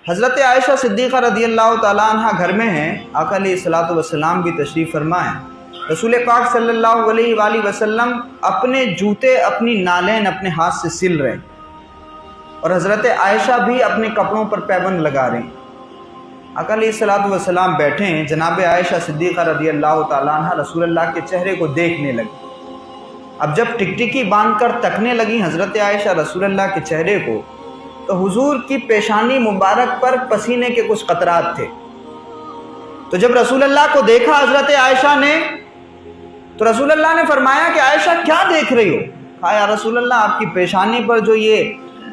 हज़रत आयशा सिद्दीक़ा रज़ी अल्लाह ताला अन्हा घर में हैं, आका अलैहिस्सलातु वस्सलाम भी तशरीफ़ फरमाएँ। रसूल पाक सल्लल्लाहु अलैहि वसल्लम अपने जूते अपनी नालें अपने हाथ से सिल रहे और हज़रत आयशा भी अपने कपड़ों पर पैबंद लगा रही। आका अलैहिस्सलातु वस्सलाम बैठे हैं, जनाब आयशा सिद्दीक़ा रज़ी अल्लाह ताला अन्हा रसूलुल्लाह के चेहरे को देखने लगी। अब जब टिकटिकी बांधकर तकने लगी हज़रत आयशा रसूलुल्लाह के चेहरे को, तो हुजूर की पेशानी मुबारक पर पसीने के कुछ कतरात थे। तो जब रसूलुल्लाह को देखा हज़रत आयशा ने, तो रसूलुल्लाह ने फरमाया कि आयशा क्या देख रही हो? कहा या रसूलुल्लाह, आपकी पेशानी पर जो ये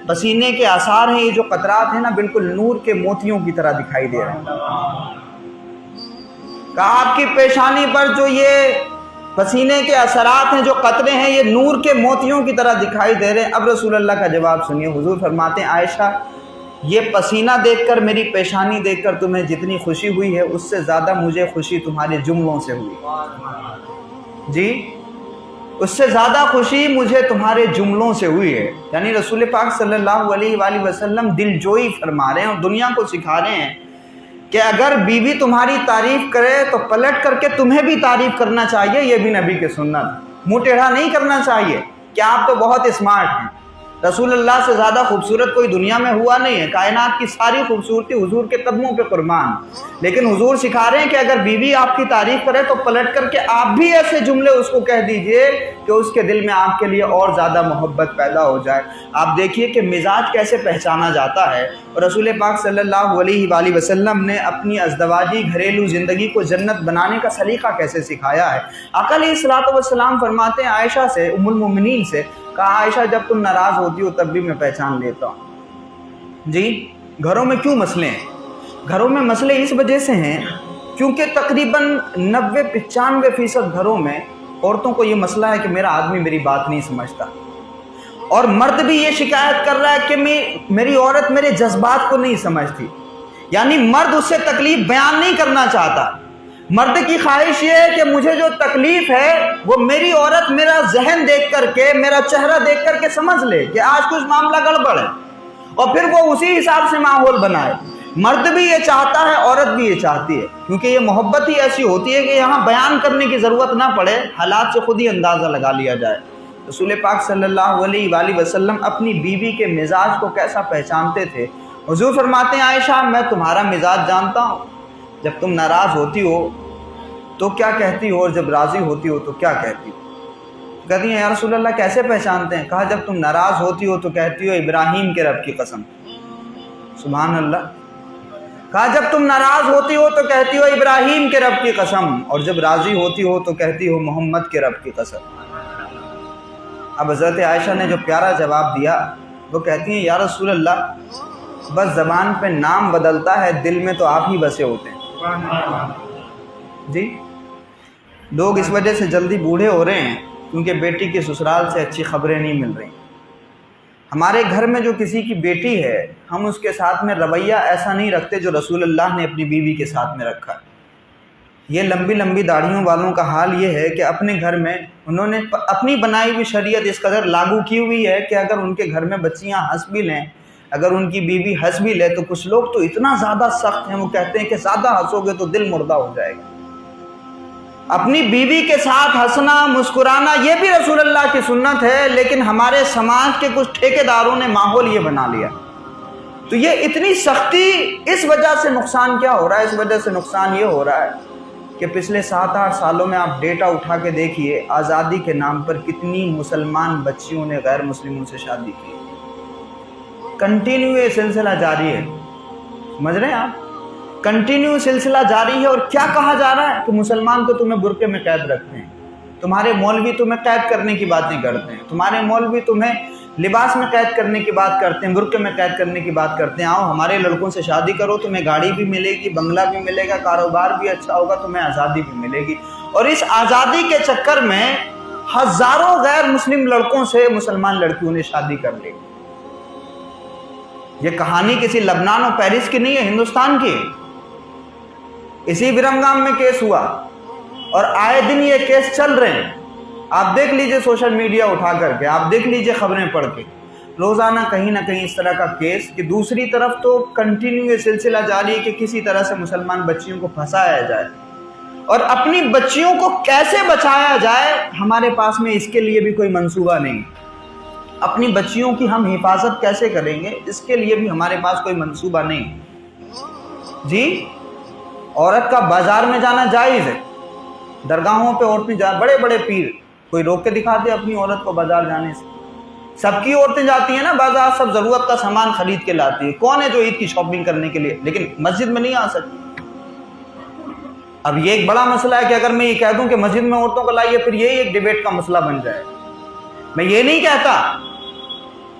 पसीने के आसार हैं, ये जो कतरात हैं ना, बिल्कुल नूर के मोतियों की तरह दिखाई दे रहे हैं। कहा आपकी पेशानी पर जो ये पसीने के असरात हैं, जो कतरे हैं, ये नूर के मोतियों की तरह दिखाई दे रहे हैं। अब रसूलुल्लाह का जवाब सुनिए। हुजूर फरमाते हैं आयशा, ये पसीना देखकर, मेरी पेशानी देखकर तुम्हें जितनी खुशी हुई है, उससे ज़्यादा मुझे खुशी तुम्हारे जुमलों से हुई। जी, उससे ज़्यादा खुशी मुझे तुम्हारे जुमलों से हुई है। यानी रसूल पाक सल्लल्लाहु अलैहि वसल्लम दिलजोई फरमा रहे हैं और दुनिया को सिखा रहे हैं कि अगर बीवी तुम्हारी तारीफ़ करे तो पलट करके तुम्हें भी तारीफ़ करना चाहिए। ये भी नबी के सुन्नत, मुँह टेढ़ा नहीं करना चाहिए कि आप तो बहुत स्मार्ट हैं। रसूलुल्लाह से ज़्यादा खूबसूरत कोई दुनिया में हुआ नहीं है। कायनात की सारी खूबसूरती हुजूर के कदमों पे कुर्बान। लेकिन हुजूर सिखा रहे हैं कि अगर बीवी आपकी तारीफ़ करे तो पलट करके आप भी ऐसे जुमले उसको कह दीजिए कि उसके दिल में आपके लिए और ज़्यादा मोहब्बत पैदा हो जाए। आप देखिए कि मिजाज कैसे पहचाना जाता है। और रसूल पाक सल्लल्लाहु अलैहि वसल्लम ने अपनी अज़दवाजी घरेलू ज़िंदगी को जन्नत बनाने का सलीका कैसे सिखाया है। आका अलैहिस्सलातु वस्सलाम फरमाते हैं आयशा से, उम्मुल मोमिनीन से, कहा आयशा, जब तुम नाराज़ होती हो तब भी मैं पहचान लेता हूँ। जी, घरों में क्यों मसले हैं? घरों में मसले इस वजह से हैं क्योंकि तकरीबन 90-95% घरों में औरतों को ये मसला है कि मेरा आदमी मेरी बात नहीं समझता, और मर्द भी ये शिकायत कर रहा है कि मेरी औरत मेरे जज्बात को नहीं समझती। यानी मर्द उससे तकलीफ बयान नहीं करना चाहता। मर्द की ख्वाहिश ये है कि मुझे जो तकलीफ है वो मेरी औरत मेरा जहन देख करके, मेरा चेहरा देख करके समझ ले कि आज कुछ मामला गड़बड़ है, और फिर वो उसी हिसाब से माहौल बनाए। मर्द भी ये चाहता है, औरत भी ये चाहती है, क्योंकि ये मोहब्बत ही ऐसी होती है कि यहाँ बयान करने की ज़रूरत ना पड़े, हालात से खुद ही अंदाज़ा लगा लिया जाए। रसूल पाक सल्लल्लाहु अलैहि वसल्लम अपनी बीवी के मिजाज को कैसा पहचानते थे। हुजूर फरमाते हैं आयशा, मैं तुम्हारा मिजाज जानता हूँ। जब तुम नाराज़ होती हो तो क्या कहती हो, और जब राज़ी होती हो तो क्या कहती हो? कहती हैं या रसूलल्लाह, कैसे पहचानते हैं? कहा जब तुम नाराज़ होती हो तो कहती हो इब्राहीम के रब की कसम। सुभान अल्लाह। कहा जब तुम नाराज़ होती हो तो कहती हो इब्राहीम के रब की कसम, और जब राज़ी होती हो तो कहती हो मोहम्मद के रब की कसम। अब हज़रत आयशा ने जो प्यारा जवाब दिया, वो कहती हैं या रसूलल्लाह, बस ज़बान पे नाम बदलता है, दिल में तो आप ही बसे होते हैं। जी, लोग इस वजह से जल्दी बूढ़े हो रहे हैं क्योंकि बेटी के ससुराल से अच्छी खबरें नहीं मिल रही। हमारे घर में जो किसी की बेटी है, हम उसके साथ में रवैया ऐसा नहीं रखते जो रसूलुल्लाह ने अपनी बीवी के साथ में रखा। ये लंबी लंबी दाढ़ियों वालों का हाल ये है कि अपने घर में उन्होंने अपनी बनाई हुई शरीयत इस कदर लागू की हुई है कि अगर उनके घर में बच्चियाँ हंस भी लें, अगर उनकी बीवी हंस भी ले, तो कुछ लोग तो इतना ज़्यादा सख्त हैं, वो कहते हैं कि ज़्यादा हंसोगे तो दिल मुर्दा हो जाएगा। अपनी बीवी के साथ हंसना मुस्कुराना ये भी रसूलुल्लाह की सुन्नत है, लेकिन हमारे समाज के कुछ ठेकेदारों ने माहौल ये बना लिया। तो ये इतनी सख्ती, इस वजह से नुकसान क्या हो रहा है? इस वजह से नुकसान ये हो रहा है कि पिछले 7-8 सालों में आप डेटा उठा के देखिए, आज़ादी के नाम पर कितनी मुसलमान बच्चियों ने गैर मुस्लिमों से शादी की। कंटिन्यू ये सिलसिला जारी है, समझ रहे हैं आप? कंटिन्यू सिलसिला जारी है। और क्या कहा जा रहा है कि मुसलमान को तुम्हें बुर्के में कैद रखते हैं, तुम्हारे मौलवी तुम्हें कैद करने की बातें करते हैं, तुम्हारे मौलवी तुम्हें लिबास में कैद करने की बात करते हैं, बुर्के में कैद करने की बात करते हैं। आओ हमारे लड़कों से शादी करो, तुम्हें गाड़ी भी मिलेगी, बंगला भी मिलेगा, कारोबार भी अच्छा होगा, तुम्हें आज़ादी भी मिलेगी। और इस आज़ादी के चक्कर में हज़ारों गैर मुस्लिम लड़कों से मुसलमान लड़कियों ने शादी कर ली। ये कहानी किसी लबनान और पेरिस की नहीं है, हिंदुस्तान की। इसी विरमगाम में केस हुआ और आए दिन ये केस चल रहे हैं। आप देख लीजिए सोशल मीडिया उठा करके, आप देख लीजिए खबरें पढ़ के। روزانہ کہیں نہ کہیں اس طرح کا کیس کہ دوسری طرف تو کنٹینیو یہ سلسلہ جاری ہے کہ کسی طرح سے مسلمان بچیوں کو پھنسایا جائے، اور اپنی بچیوں کو کیسے بچایا جائے ہمارے پاس میں اس کے لیے بھی کوئی منصوبہ نہیں۔ اپنی بچیوں کی ہم حفاظت کیسے کریں گے اس کے لیے بھی ہمارے پاس کوئی منصوبہ نہیں۔ جی، عورت کا بازار میں جانا جائز ہے، درگاہوں پہ عورتیں بڑے بڑے پیر کوئی روک کے دکھاتے اپنی عورت کو بازار جانے سے؟ سب کی عورتیں جاتی ہیں نا بازار، سب ضرورت کا سامان خرید کے لاتی ہے، کون ہے جو عید کی شاپنگ کرنے کے لیے لیکن مسجد میں نہیں آ سکتی؟ اب یہ ایک بڑا مسئلہ ہے کہ اگر میں یہ کہہ دوں کہ مسجد میں عورتوں کو لائیے، پھر یہی ایک ڈیبیٹ کا مسئلہ بن جائے۔ میں یہ نہیں کہتا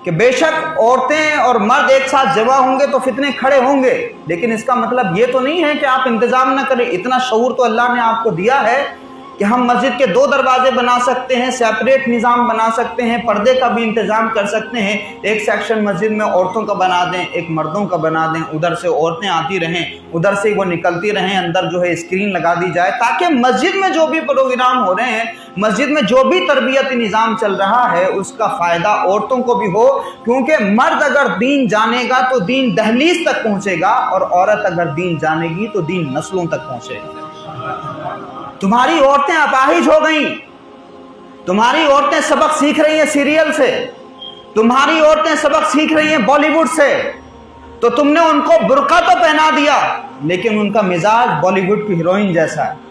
کہ بے شک عورتیں اور مرد ایک ساتھ جمع ہوں گے تو فتنے کھڑے ہوں گے، لیکن اس کا مطلب یہ تو نہیں ہے کہ آپ انتظام نہ کریں۔ اتنا شعور تو اللہ نے آپ کو دیا ہے کہ ہم مسجد کے 2 دروازے بنا سکتے ہیں، سیپریٹ نظام بنا سکتے ہیں، پردے کا بھی انتظام کر سکتے ہیں، ایک سیکشن مسجد میں عورتوں کا بنا دیں، ایک مردوں کا بنا دیں، ادھر سے عورتیں آتی رہیں، ادھر سے وہ نکلتی رہیں، اندر جو ہے اسکرین لگا دی جائے، تاکہ مسجد میں جو بھی پروگرام ہو رہے ہیں، مسجد میں جو بھی تربیتی نظام چل رہا ہے اس کا فائدہ عورتوں کو بھی ہو، کیونکہ مرد اگر دین جانے گا تو دین دہلیز تک پہنچے گا، اور عورت اگر دین جانے گی تو دین نسلوں تک پہنچے گا۔ تمہاری عورتیں اپاہج ہو گئیں، تمہاری عورتیں سبق سیکھ رہی ہیں سیریل سے، تمہاری عورتیں سبق سیکھ رہی ہیں بالی ووڈ سے، تو تم نے ان کو برقع تو پہنا دیا لیکن ان کا مزاج بالی ووڈ کی ہیروئن جیسا ہے،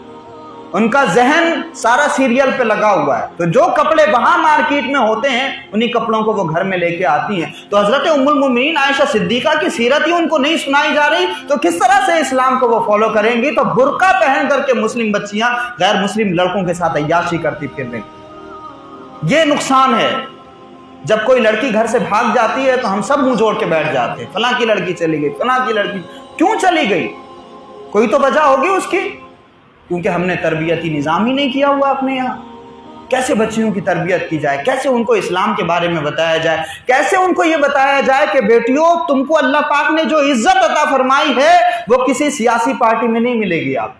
ان کا ذہن سارا سیریل پہ لگا ہوا ہے، تو جو کپڑے وہاں مارکیٹ میں ہوتے ہیں انہی کپڑوں کو وہ گھر میں لے کے آتی ہیں۔ تو حضرت ام المومنین عائشہ صدیقہ کی سیرت ہی ان کو نہیں سنائی جا رہی تو کس طرح سے اسلام کو وہ فالو کریں گی؟ تو برقع پہن کر کے مسلم بچیاں غیر مسلم لڑکوں کے ساتھ عیاشی کرتی پھر رہی۔ یہ نقصان ہے۔ جب کوئی لڑکی گھر سے بھاگ جاتی ہے تو ہم سب منہ جوڑ کے بیٹھ جاتے ہیں، فلاں کی لڑکی چلی گئی، فلاں کی لڑکی کیوں چلی گئی؟ کوئی تو وجہ ہوگی اس کی، کیونکہ ہم نے تربیتی نظام ہی نہیں کیا ہوا اپنے یہاں۔ کیسے بچیوں کی تربیت کی جائے، کیسے ان کو اسلام کے بارے میں بتایا جائے، کیسے ان کو یہ بتایا جائے کہ بیٹیوں تم کو اللہ پاک نے جو عزت عطا فرمائی ہے وہ کسی سیاسی پارٹی میں نہیں ملے گی۔ آپ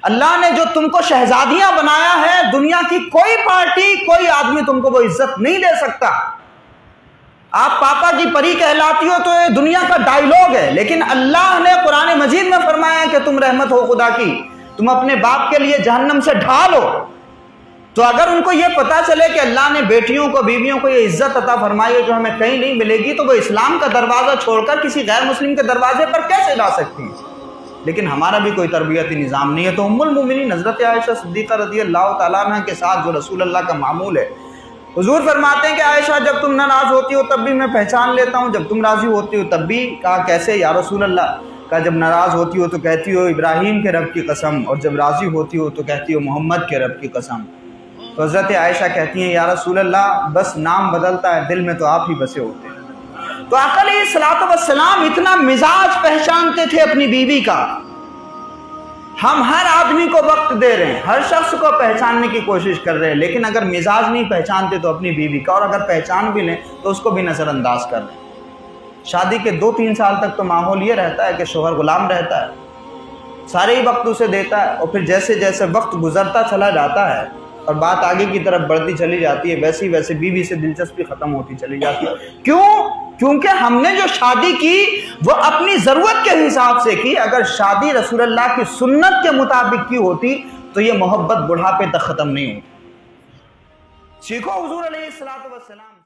اللہ نے جو تم کو شہزادیاں بنایا ہے، دنیا کی کوئی پارٹی کوئی آدمی تم کو وہ عزت نہیں دے سکتا۔ آپ پاپا کی پری کہلاتی ہو تو یہ دنیا کا ڈائیلاگ ہے، لیکن اللہ نے قرآن مجید میں فرمایا کہ تم رحمت ہو خدا کی، تم اپنے باپ کے لیے جہنم سے ڈھال ہو۔ تو اگر ان کو یہ پتا چلے کہ اللہ نے بیٹیوں کو بیویوں کو یہ عزت عطا فرمائی ہے جو ہمیں کہیں نہیں ملے گی، تو وہ اسلام کا دروازہ چھوڑ کر کسی غیر مسلم کے دروازے پر کیسے جا سکتی ہیں؟ لیکن ہمارا بھی کوئی تربیتی نظام نہیں ہے۔ تو ام المومنین حضرت عائشہ صدیقہ رضی اللہ تعالیٰ عنہ کے ساتھ جو رسول اللہ کا معمول ہے، حضور فرماتے ہیں کہ عائشہ جب تم ناراض ہوتی ہو تب بھی میں پہچان لیتا ہوں، جب تم راضی ہوتی ہو تب بھی۔ کہا کیسے یا رسول اللہ؟ کہا جب ناراض ہوتی ہو تو کہتی ہو ابراہیم کے رب کی قسم، اور جب راضی ہوتی ہو تو کہتی ہو محمد کے رب کی قسم۔ تو حضرت عائشہ کہتی ہیں یا رسول اللہ بس نام بدلتا ہے، دل میں تو آپ ہی بسے ہوتے ہیں۔ تو آقا علیہ الصلوۃ والسلام اتنا مزاج پہچانتے تھے اپنی بیوی کا۔ ہم ہر آدمی کو وقت دے رہے ہیں، ہر شخص کو پہچاننے کی کوشش کر رہے ہیں، لیکن اگر مزاج نہیں پہچانتے تو اپنی بیوی کا، اور اگر پہچان بھی لیں تو اس کو بھی نظر انداز کر دیں۔ شادی کے 2-3 سال تک تو ماحول یہ رہتا ہے کہ شوہر غلام رہتا ہے، سارے ہی وقت اسے دیتا ہے، اور پھر جیسے جیسے وقت گزرتا چلا جاتا ہے اور بات آگے کی طرف بڑھتی چلی جاتی ہے، ویسے ویسے بیوی سے دلچسپی ختم ہوتی چلی جاتی ہے۔ کیوں؟ کیونکہ ہم نے جو شادی کی وہ اپنی ضرورت کے حساب سے کی۔ اگر شادی رسول اللہ کی سنت کے مطابق کی ہوتی تو یہ محبت بڑھاپے تک ختم نہیں ہوتی۔ سیکھو حضور علیہ الصلوۃ والسلام